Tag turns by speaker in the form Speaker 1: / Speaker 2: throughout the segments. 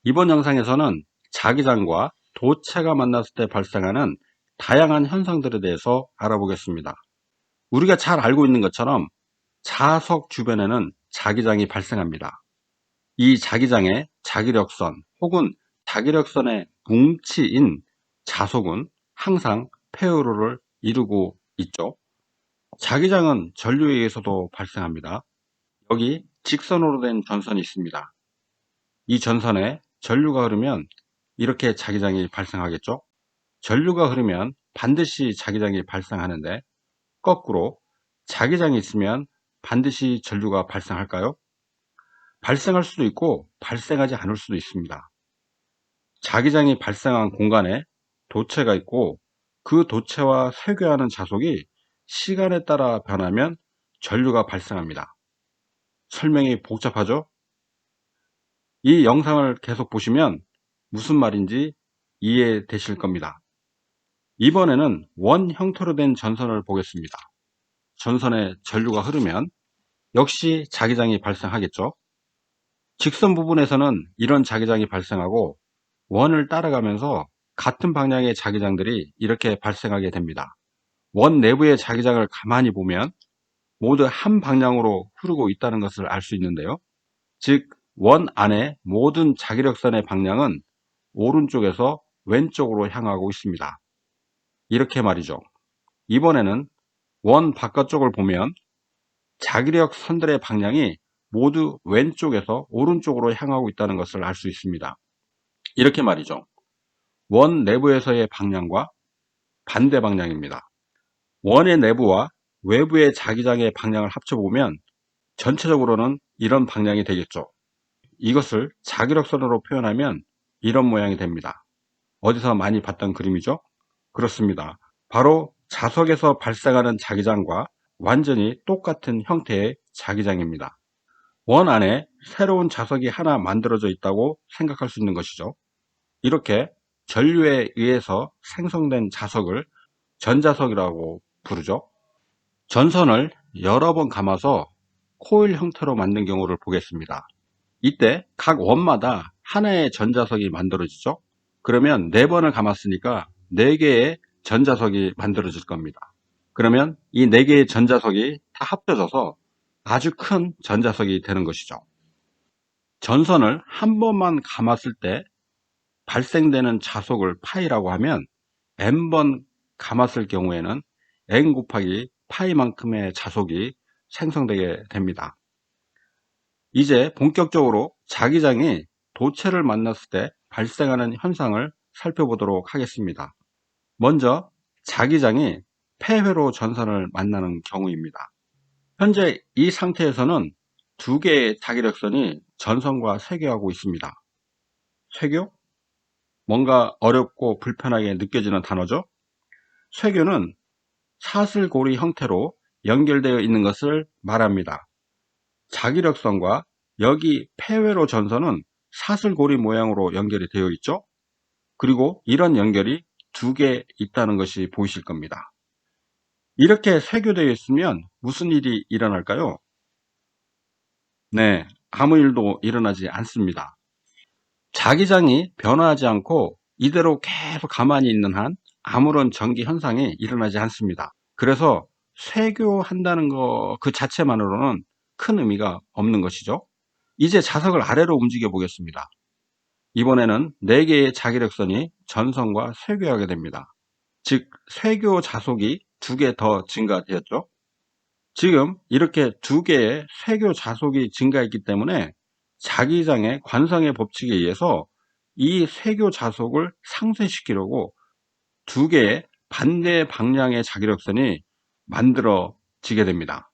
Speaker 1: 이번 영상에서는 자기장과 도체가 만났을 때 발생하는 다양한 현상들에 대해서 알아보겠습니다. 우리가 잘 알고 있는 것처럼 자석 주변에는 자기장이 발생합니다. 이 자기장의 자기력선 혹은 자기력선의 뭉치인 자석은 항상 폐회로를 이루고 있죠. 자기장은 전류에 의해서도 발생합니다. 여기 직선으로 된 전선이 있습니다. 이 전선에 전류가 흐르면 이렇게 자기장이 발생하겠죠. 전류가 흐르면 반드시 자기장이 발생하는데, 거꾸로 자기장이 있으면 반드시 전류가 발생할까요? 발생할 수도 있고 발생하지 않을 수도 있습니다. 자기장이 발생한 공간에 도체가 있고, 그 도체와 쇄교하는 자석이 시간에 따라 변하면 전류가 발생합니다. 설명이 복잡하죠? 이 영상을 계속 보시면 무슨 말인지 이해되실 겁니다. 이번에는 원 형태로 된 전선을 보겠습니다. 전선에 전류가 흐르면 역시 자기장이 발생하겠죠. 직선 부분에서는 이런 자기장이 발생하고, 원을 따라가면서 같은 방향의 자기장들이 이렇게 발생하게 됩니다. 원 내부의 자기장을 가만히 보면 모두 한 방향으로 흐르고 있다는 것을 알 수 있는데요. 즉, 원 안의 모든 자기력선의 방향은 오른쪽에서 왼쪽으로 향하고 있습니다. 이렇게 말이죠. 이번에는 원 바깥쪽을 보면 자기력 선들의 방향이 모두 왼쪽에서 오른쪽으로 향하고 있다는 것을 알 수 있습니다. 이렇게 말이죠. 원 내부에서의 방향과 반대 방향입니다. 원의 내부와 외부의 자기장의 방향을 합쳐보면 전체적으로는 이런 방향이 되겠죠. 이것을 자기력선으로 표현하면 이런 모양이 됩니다. 어디서 많이 봤던 그림이죠? 그렇습니다. 바로 자석에서 발생하는 자기장과 완전히 똑같은 형태의 자기장입니다. 원 안에 새로운 자석이 하나 만들어져 있다고 생각할 수 있는 것이죠. 이렇게 전류에 의해서 생성된 자석을 전자석이라고 부르죠. 전선을 여러 번 감아서 코일 형태로 만든 경우를 보겠습니다. 이때 각 원마다 하나의 전자석이 만들어지죠. 그러면 4번을 감았으니까 4개의 전자석이 만들어질 겁니다. 그러면 이 4개의 전자석이 다 합쳐져서 아주 큰 전자석이 되는 것이죠. 전선을 한 번만 감았을 때 발생되는 자석을 파이라고 하면, n번 감았을 경우에는 n 곱하기 파이만큼의 자석이 생성되게 됩니다. 이제 본격적으로 자기장이 도체를 만났을 때 발생하는 현상을 살펴보도록 하겠습니다. 먼저 자기장이 폐회로 전선을 만나는 경우입니다. 현재 이 상태에서는 2개의 자기력선이 전선과 쇄교하고 있습니다. 쇄교? 뭔가 어렵고 불편하게 느껴지는 단어죠? 쇄교는 사슬고리 형태로 연결되어 있는 것을 말합니다. 자기력선과 여기 폐회로 전선은 사슬고리 모양으로 연결이 되어 있죠. 그리고 이런 연결이 2개 있다는 것이 보이실 겁니다. 이렇게 쇄교되어 있으면 무슨 일이 일어날까요? 네, 아무 일도 일어나지 않습니다. 자기장이 변화하지 않고 이대로 계속 가만히 있는 한 아무런 전기 현상이 일어나지 않습니다. 그래서 쇄교한다는 것 그 자체만으로는 큰 의미가 없는 것이죠. 이제 자석을 아래로 움직여 보겠습니다. 이번에는 4개의 자기력선이 전선과 쇄교하게 됩니다. 즉, 쇄교 자속이 2개 더 증가되었죠. 지금 이렇게 2개의 쇄교 자속이 증가했기 때문에 자기장의 관성의 법칙에 의해서 이 쇄교 자속을 상쇄시키려고 2개의 반대 방향의 자기력선이 만들어지게 됩니다.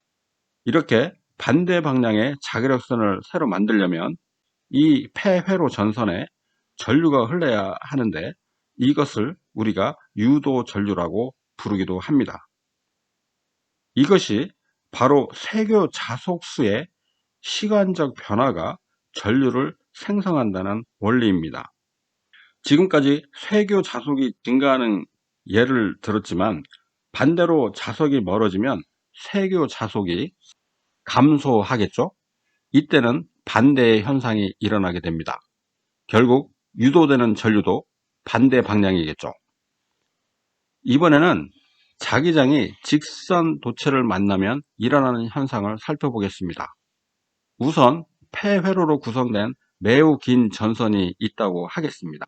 Speaker 1: 이렇게 반대 방향의 자기력선을 새로 만들려면 이 폐회로 전선에 전류가 흘러야 하는데, 이것을 우리가 유도 전류라고 부르기도 합니다. 이것이 바로 쇄교 자속수의 시간적 변화가 전류를 생성한다는 원리입니다. 지금까지 쇄교 자속이 증가하는 예를 들었지만, 반대로 자석이 멀어지면 쇄교 자속이 감소하겠죠? 이때는 반대의 현상이 일어나게 됩니다. 결국 유도되는 전류도 반대 방향이겠죠. 이번에는 자기장이 직선 도체를 만나면 일어나는 현상을 살펴보겠습니다. 우선 폐회로로 구성된 매우 긴 전선이 있다고 하겠습니다.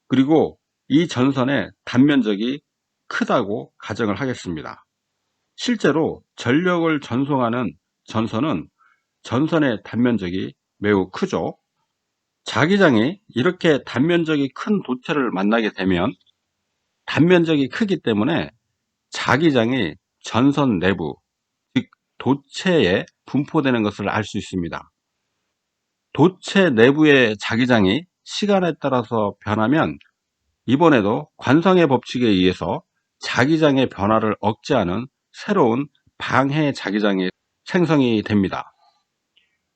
Speaker 1: 그리고 이 전선의 단면적이 크다고 가정을 하겠습니다. 실제로 전력을 전송하는 전선은 전선의 단면적이 매우 크죠. 자기장이 이렇게 단면적이 큰 도체를 만나게 되면 단면적이 크기 때문에 자기장이 전선 내부, 즉 도체에 분포되는 것을 알 수 있습니다. 도체 내부의 자기장이 시간에 따라서 변하면 이번에도 관성의 법칙에 의해서 자기장의 변화를 억제하는 새로운 방해 자기장이 생성이 됩니다.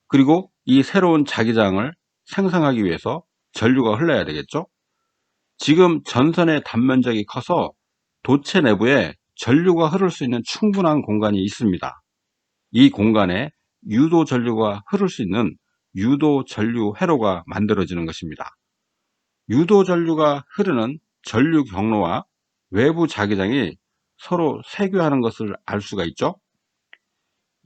Speaker 1: 그리고 이 새로운 자기장을 생성하기 위해서 전류가 흘러야 되겠죠. 지금 전선의 단면적이 커서 도체 내부에 전류가 흐를 수 있는 충분한 공간이 있습니다. 이 공간에 유도 전류가 흐를 수 있는 유도 전류 회로가 만들어지는 것입니다. 유도 전류가 흐르는 전류 경로와 외부 자기장이 서로 세교하는 것을 알 수가 있죠.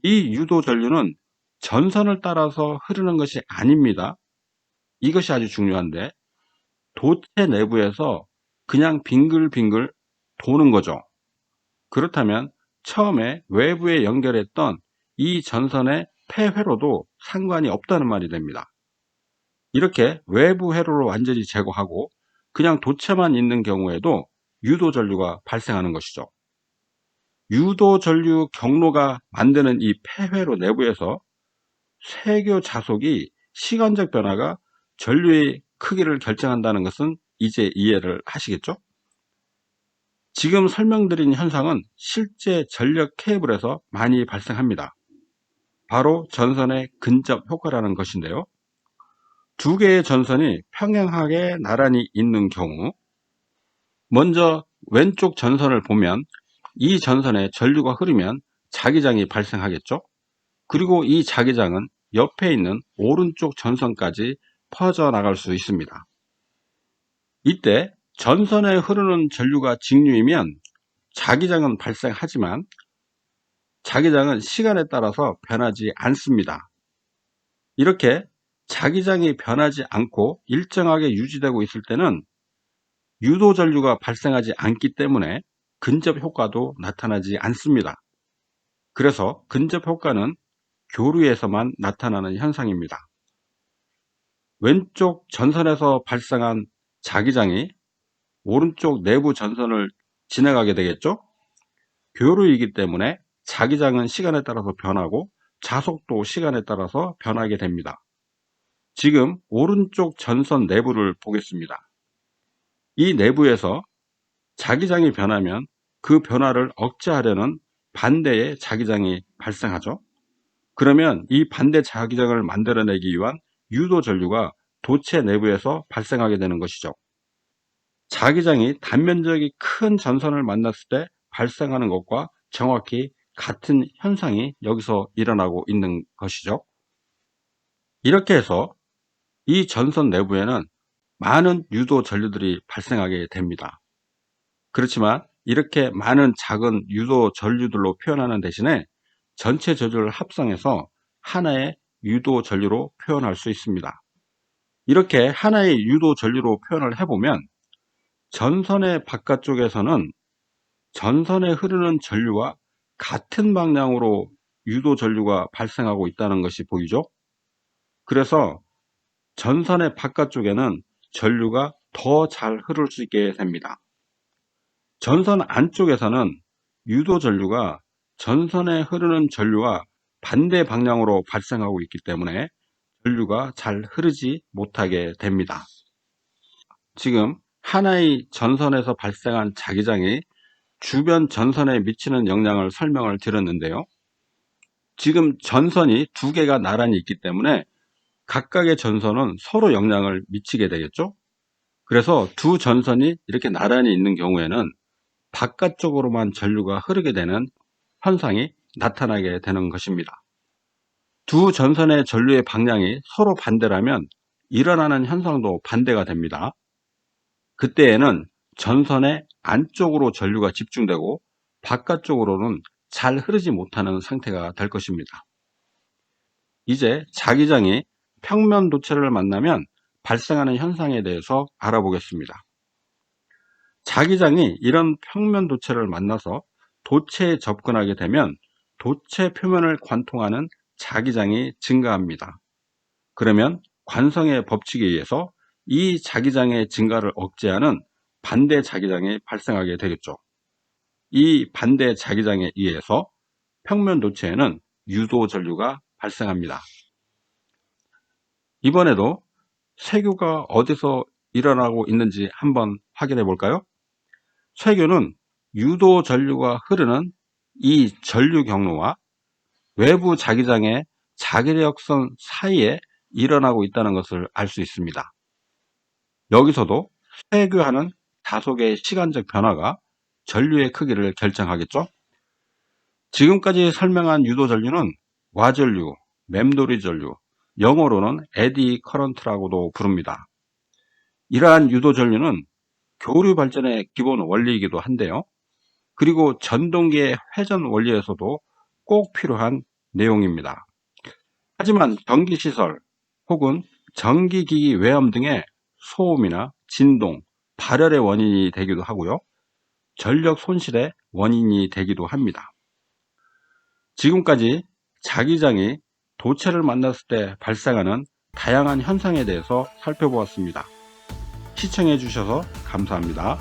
Speaker 1: 이 유도 전류는 전선을 따라서 흐르는 것이 아닙니다. 이것이 아주 중요한데 도체 내부에서 그냥 빙글빙글 도는 거죠. 그렇다면 처음에 외부에 연결했던 이 전선의 폐회로도 상관이 없다는 말이 됩니다. 이렇게 외부 회로를 완전히 제거하고 그냥 도체만 있는 경우에도 유도 전류가 발생하는 것이죠. 유도 전류 경로가 만드는 이 폐회로 내부에서 세교 자속이 시간적 변화가 전류의 크기를 결정한다는 것은 이제 이해를 하시겠죠? 지금 설명드린 현상은 실제 전력 케이블에서 많이 발생합니다. 바로 전선의 근접 효과라는 것인데요. 두 개의 전선이 평행하게 나란히 있는 경우, 먼저 왼쪽 전선을 보면 이 전선에 전류가 흐르면 자기장이 발생하겠죠. 그리고 이 자기장은 옆에 있는 오른쪽 전선까지 퍼져나갈 수 있습니다. 이때 전선에 흐르는 전류가 직류이면 자기장은 발생하지만 자기장은 시간에 따라서 변하지 않습니다. 이렇게 자기장이 변하지 않고 일정하게 유지되고 있을 때는 유도 전류가 발생하지 않기 때문에 근접 효과도 나타나지 않습니다. 그래서 근접 효과는 교류에서만 나타나는 현상입니다. 왼쪽 전선에서 발생한 자기장이 오른쪽 내부 전선을 지나가게 되겠죠? 교류이기 때문에 자기장은 시간에 따라서 변하고 자속도 시간에 따라서 변하게 됩니다. 지금 오른쪽 전선 내부를 보겠습니다. 이 내부에서 자기장이 변하면 그 변화를 억제하려는 반대의 자기장이 발생하죠. 그러면 이 반대 자기장을 만들어내기 위한 유도 전류가 도체 내부에서 발생하게 되는 것이죠. 자기장이 단면적이 큰 전선을 만났을 때 발생하는 것과 정확히 같은 현상이 여기서 일어나고 있는 것이죠. 이렇게 해서 이 전선 내부에는 많은 유도 전류들이 발생하게 됩니다. 그렇지만 이렇게 많은 작은 유도 전류들로 표현하는 대신에 전체 전류를 합성해서 하나의 유도 전류로 표현할 수 있습니다. 이렇게 하나의 유도 전류로 표현을 해보면 전선의 바깥쪽에서는 전선에 흐르는 전류와 같은 방향으로 유도 전류가 발생하고 있다는 것이 보이죠. 그래서 전선의 바깥쪽에는 전류가 더 잘 흐를 수 있게 됩니다. 전선 안쪽에서는 유도 전류가 전선에 흐르는 전류와 반대 방향으로 발생하고 있기 때문에 전류가 잘 흐르지 못하게 됩니다. 지금 하나의 전선에서 발생한 자기장이 주변 전선에 미치는 영향을 설명을 드렸는데요. 지금 전선이 두 개가 나란히 있기 때문에 각각의 전선은 서로 영향을 미치게 되겠죠. 그래서 두 전선이 이렇게 나란히 있는 경우에는 바깥쪽으로만 전류가 흐르게 되는 현상이 나타나게 되는 것입니다. 두 전선의 전류의 방향이 서로 반대라면 일어나는 현상도 반대가 됩니다. 그때에는 전선의 안쪽으로 전류가 집중되고 바깥쪽으로는 잘 흐르지 못하는 상태가 될 것입니다. 이제 자기장이 평면 도체를 만나면 발생하는 현상에 대해서 알아보겠습니다. 자기장이 이런 평면 도체를 만나서 도체에 접근하게 되면 도체 표면을 관통하는 자기장이 증가합니다. 그러면 관성의 법칙에 의해서 이 자기장의 증가를 억제하는 반대 자기장이 발생하게 되겠죠. 이 반대 자기장에 의해서 평면 도체에는 유도 전류가 발생합니다. 이번에도 쇠교가 어디서 일어나고 있는지 한번 확인해 볼까요? 쇠교는 유도 전류가 흐르는 이 전류 경로와 외부 자기장의 자기력선 사이에 일어나고 있다는 것을 알 수 있습니다. 여기서도 쇠교하는 다속의 시간적 변화가 전류의 크기를 결정하겠죠. 지금까지 설명한 유도 전류는 와전류, 맴돌이 전류, 영어로는 에디 커런트라고도 부릅니다. 이러한 유도 전류는 교류 발전의 기본 원리이기도 한데요. 그리고 전동기의 회전 원리에서도 꼭 필요한 내용입니다. 하지만 전기시설 혹은 전기기기 외염 등의 소음이나 진동, 발열의 원인이 되기도 하고요. 전력 손실의 원인이 되기도 합니다. 지금까지 자기장이 도체를 만났을 때 발생하는 다양한 현상에 대해서 살펴보았습니다. 시청해 주셔서 감사합니다.